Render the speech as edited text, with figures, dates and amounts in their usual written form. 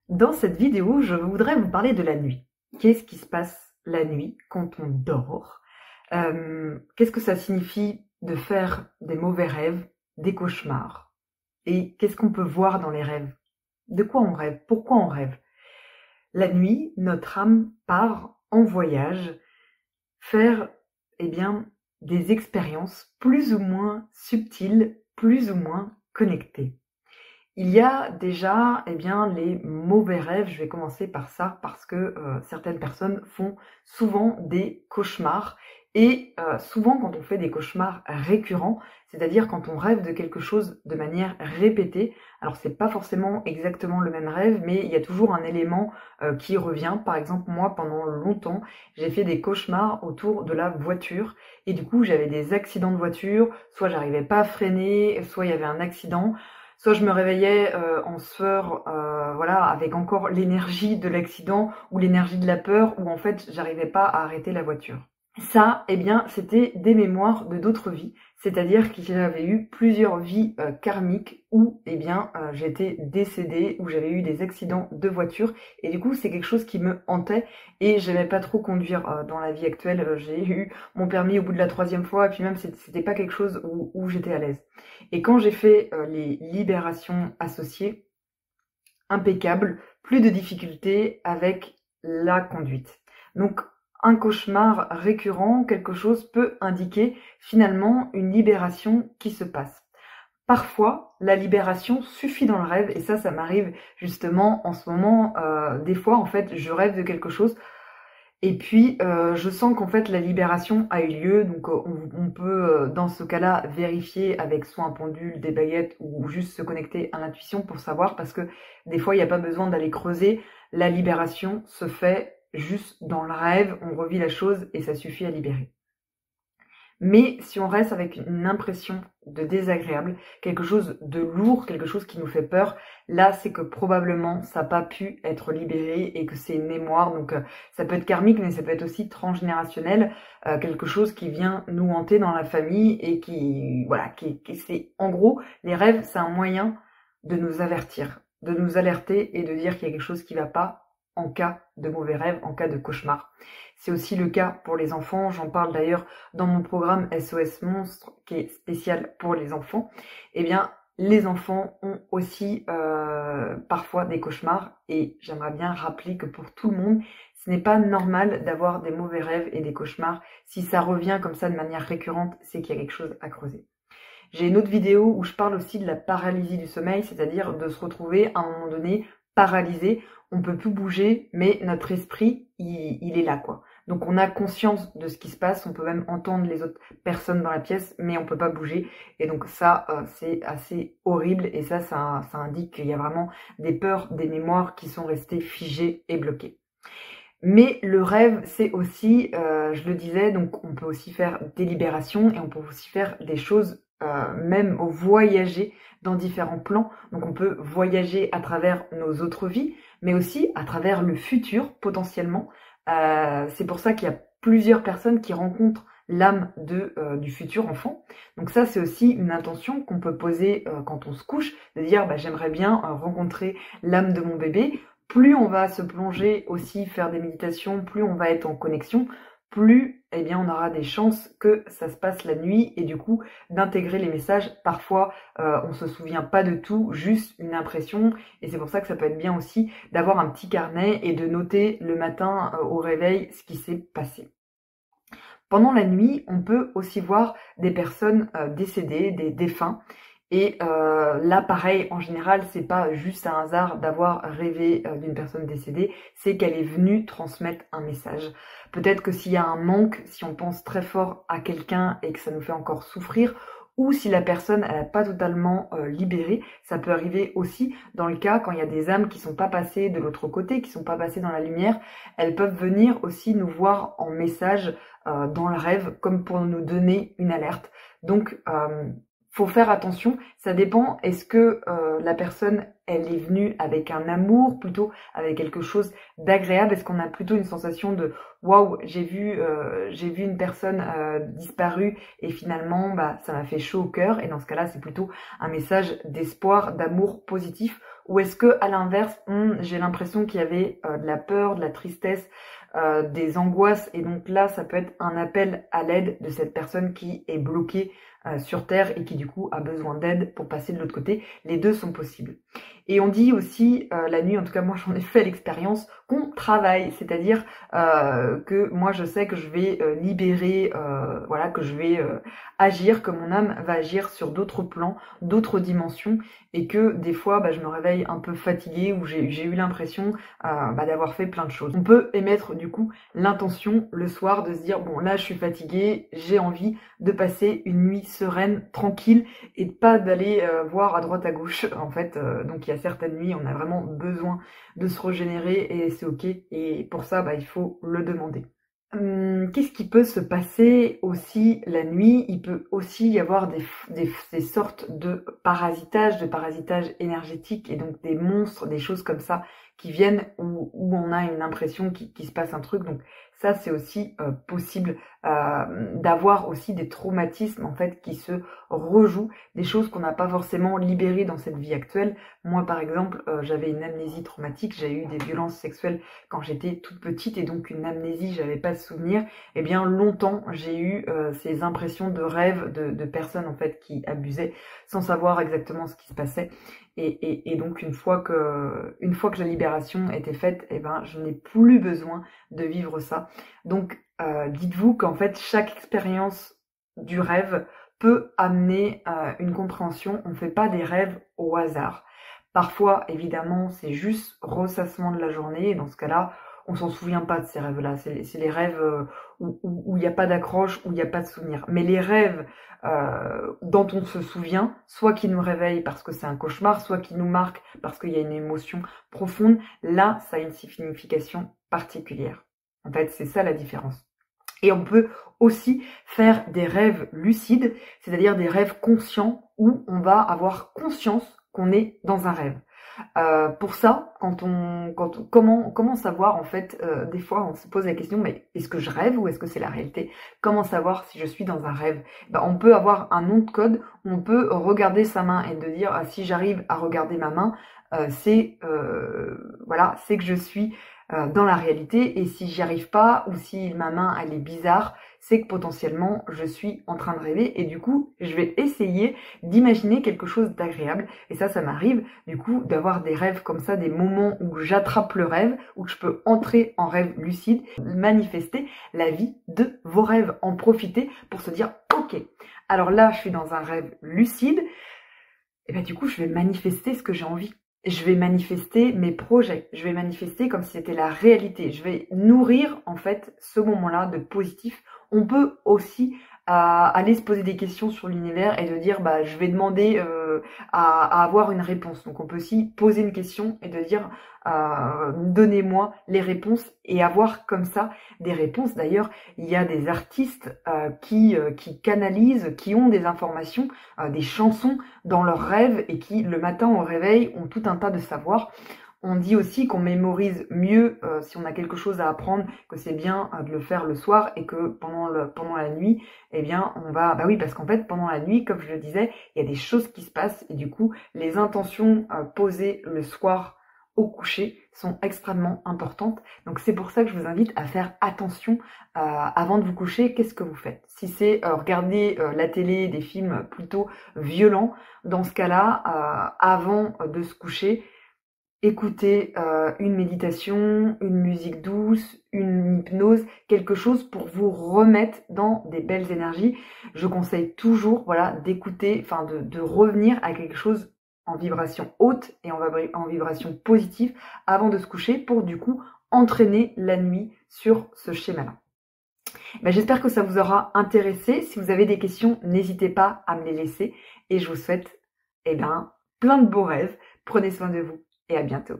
Dans cette vidéo, je voudrais vous parler de la nuit. Qu'est-ce qui se passe la nuit quand on dort? Qu'est-ce que ça signifie de faire des mauvais rêves, des cauchemars? Et qu'est-ce qu'on peut voir dans les rêves? De quoi on rêve? Pourquoi on rêve? La nuit, notre âme part en voyage, faire, des expériences plus ou moins subtiles, plus ou moins connectées. Il y a déjà, les mauvais rêves. Je vais commencer par ça parce que certaines personnes font souvent des cauchemars et souvent quand on fait des cauchemars récurrents, c'est-à-dire quand on rêve de quelque chose de manière répétée. Alors c'est pas forcément exactement le même rêve, mais il y a toujours un élément qui revient. Par exemple, moi pendant longtemps, j'ai fait des cauchemars autour de la voiture et du coup j'avais des accidents de voiture, soit j'arrivais pas à freiner, soit il y avait un accident. Soit je me réveillais en sueur, voilà, avec encore l'énergie de l'accident ou l'énergie de la peur, où en fait j'arrivais pas à arrêter la voiture. Ça, c'était des mémoires de d'autres vies, c'est-à-dire que j'avais eu plusieurs vies karmiques où, j'étais décédée, où j'avais eu des accidents de voiture, et du coup, c'est quelque chose qui me hantait, et j'aimais pas trop conduire dans la vie actuelle. J'ai eu mon permis au bout de la 3e fois, et puis même, c'était pas quelque chose où j'étais à l'aise. Et quand j'ai fait les libérations associées, impeccable, plus de difficultés avec la conduite. Donc, un cauchemar récurrent, quelque chose peut indiquer finalement une libération qui se passe. Parfois, la libération suffit dans le rêve, et ça m'arrive justement en ce moment. Des fois, en fait, je rêve de quelque chose, et puis je sens qu'en fait la libération a eu lieu. Donc on peut dans ce cas-là vérifier avec soit un pendule, des baguettes ou juste se connecter à l'intuition pour savoir, parce que des fois il n'y a pas besoin d'aller creuser. La libération se fait juste dans le rêve, on revit la chose et ça suffit à libérer. Mais si on reste avec une impression de désagréable, quelque chose de lourd, quelque chose qui nous fait peur, là c'est que probablement ça n'a pas pu être libéré et que c'est une mémoire. Donc ça peut être karmique, mais ça peut être aussi transgénérationnel, quelque chose qui vient nous hanter dans la famille et qui c'est en gros, les rêves, c'est un moyen de nous avertir, de nous alerter et de dire qu'il y a quelque chose qui va pas en cas de mauvais rêve, en cas de cauchemar. C'est aussi le cas pour les enfants. J'en parle d'ailleurs dans mon programme SOS Monstre, qui est spécial pour les enfants. Les enfants ont aussi parfois des cauchemars, et j'aimerais bien rappeler que pour tout le monde, ce n'est pas normal d'avoir des mauvais rêves et des cauchemars. Si ça revient comme ça de manière récurrente, c'est qu'il y a quelque chose à creuser. J'ai une autre vidéo où je parle aussi de la paralysie du sommeil, c'est-à-dire de se retrouver à un moment donné paralysé. On peut plus bouger, mais notre esprit, il est là, quoi. Donc on a conscience de ce qui se passe, on peut même entendre les autres personnes dans la pièce, mais on peut pas bouger. Et donc ça, c'est assez horrible, et ça indique qu'il y a vraiment des peurs, des mémoires qui sont restées figées et bloquées. Mais le rêve, c'est aussi, je le disais, donc on peut aussi faire des libérations et on peut aussi faire des choses, même voyager dans différents plans. Donc on peut voyager à travers nos autres vies, mais aussi à travers le futur potentiellement. C'est pour ça qu'il y a plusieurs personnes qui rencontrent l'âme du futur enfant. Donc ça, c'est aussi une intention qu'on peut poser quand on se couche, de dire j'aimerais bien rencontrer l'âme de mon bébé. Plus on va se plonger aussi, faire des méditations, plus on va être en connexion, plus on aura des chances que ça se passe la nuit, et du coup d'intégrer les messages. Parfois on se souvient pas de tout, juste une impression, et c'est pour ça que ça peut être bien aussi d'avoir un petit carnet et de noter le matin au réveil ce qui s'est passé. Pendant la nuit, on peut aussi voir des personnes décédées, des défunts. Et là, pareil, en général, c'est pas juste un hasard d'avoir rêvé d'une personne décédée, c'est qu'elle est venue transmettre un message. Peut-être que s'il y a un manque, si on pense très fort à quelqu'un et que ça nous fait encore souffrir, ou si la personne elle n'a pas totalement libéré, ça peut arriver aussi dans le cas quand il y a des âmes qui sont pas passées de l'autre côté, qui sont pas passées dans la lumière. Elles peuvent venir aussi nous voir en message dans le rêve, comme pour nous donner une alerte. Donc faut faire attention, ça dépend. Est-ce que la personne, elle est venue avec un amour, plutôt avec quelque chose d'agréable? Est-ce qu'on a plutôt une sensation de waouh, j'ai vu une personne disparue et finalement ça m'a fait chaud au cœur, et dans ce cas-là, c'est plutôt un message d'espoir, d'amour positif. ou est-ce que à l'inverse, j'ai l'impression qu'il y avait de la peur, de la tristesse, des angoisses, et donc là ça peut être un appel à l'aide de cette personne qui est bloquée sur Terre et qui du coup a besoin d'aide pour passer de l'autre côté. Les deux sont possibles. Et on dit aussi la nuit, en tout cas moi j'en ai fait l'expérience, qu'on travaille, c'est-à-dire que moi je sais que je vais libérer, voilà, que je vais agir, que mon âme va agir sur d'autres plans, d'autres dimensions, et que des fois je me réveille un peu fatiguée ou j'ai eu l'impression d'avoir fait plein de choses. On peut émettre du coup l'intention le soir de se dire bon là je suis fatiguée, j'ai envie de passer une nuit sereine, tranquille, et de pas d'aller voir à droite à gauche en fait. Donc il y a certaines nuits on a vraiment besoin de se régénérer et c'est ok, et pour ça il faut le demander. Qu'est-ce qui peut se passer aussi la nuit? Il peut aussi y avoir des sortes de parasitage énergétique, et donc des monstres, des choses comme ça qui viennent où on a une impression qu'il se passe un truc. Donc ça c'est aussi possible d'avoir aussi des traumatismes en fait qui se rejouent, des choses qu'on n'a pas forcément libérées dans cette vie actuelle. Moi par exemple j'avais une amnésie traumatique, j'ai eu des violences sexuelles quand j'étais toute petite, et donc une amnésie, j'avais pas de souvenir. Et bien longtemps j'ai eu ces impressions de rêves de personnes en fait qui abusaient sans savoir exactement ce qui se passait. Et donc une fois que la libération était faite, je n'ai plus besoin de vivre ça. Donc dites-vous qu'en fait chaque expérience du rêve peut amener une compréhension. On ne fait pas des rêves au hasard. Parfois, évidemment, c'est juste ressassement de la journée, et dans ce cas-là, on s'en souvient pas de ces rêves-là. C'est les rêves où il n'y a pas d'accroche, où il n'y a pas de souvenir. Mais les rêves dont on se souvient, soit qui nous réveillent parce que c'est un cauchemar, soit qui nous marquent parce qu'il y a une émotion profonde, là, ça a une signification particulière. En fait, c'est ça la différence. Et on peut aussi faire des rêves lucides, c'est-à-dire des rêves conscients où on va avoir conscience qu'on est dans un rêve. Pour ça, comment savoir en fait, des fois on se pose la question, mais est-ce que je rêve ou est-ce que c'est la réalité? Comment savoir si je suis dans un rêve? On peut avoir un nom de code, on peut regarder sa main et de dire si j'arrive à regarder ma main, c'est que je suis dans la réalité, et si j'y arrive pas ou si ma main elle est bizarre, c'est que potentiellement je suis en train de rêver, et du coup je vais essayer d'imaginer quelque chose d'agréable. Et ça m'arrive du coup d'avoir des rêves comme ça, des moments où j'attrape le rêve, où je peux entrer en rêve lucide, manifester la vie de vos rêves, en profiter pour se dire ok, alors là je suis dans un rêve lucide, et du coup je vais manifester ce que j'ai envie. Je vais manifester mes projets, je vais manifester comme si c'était la réalité. Je vais nourrir en fait ce moment-là de positif. On peut aussi aller se poser des questions sur l'univers et de dire je vais demander à avoir une réponse. Donc on peut aussi poser une question et de dire donnez-moi les réponses, et avoir comme ça des réponses. D'ailleurs, il y a des artistes qui canalisent, qui ont des informations, des chansons dans leurs rêves, et qui le matin au réveil ont tout un tas de savoirs. On dit aussi qu'on mémorise mieux si on a quelque chose à apprendre, que c'est bien de le faire le soir, et que pendant la nuit, on va... oui, parce qu'en fait, pendant la nuit, comme je le disais, il y a des choses qui se passent, et du coup, les intentions posées le soir au coucher sont extrêmement importantes. Donc c'est pour ça que je vous invite à faire attention avant de vous coucher. Qu'est-ce que vous faites? Si c'est regarder la télé, des films plutôt violents, dans ce cas-là, avant de se coucher, écoutez une méditation, une musique douce, une hypnose, quelque chose pour vous remettre dans des belles énergies. Je conseille toujours d'écouter, de revenir à quelque chose en vibration haute et en vibration positive avant de se coucher, pour du coup entraîner la nuit sur ce schéma-là. J'espère que ça vous aura intéressé. Si vous avez des questions, n'hésitez pas à me les laisser, et je vous souhaite plein de beaux rêves. Prenez soin de vous et à bientôt.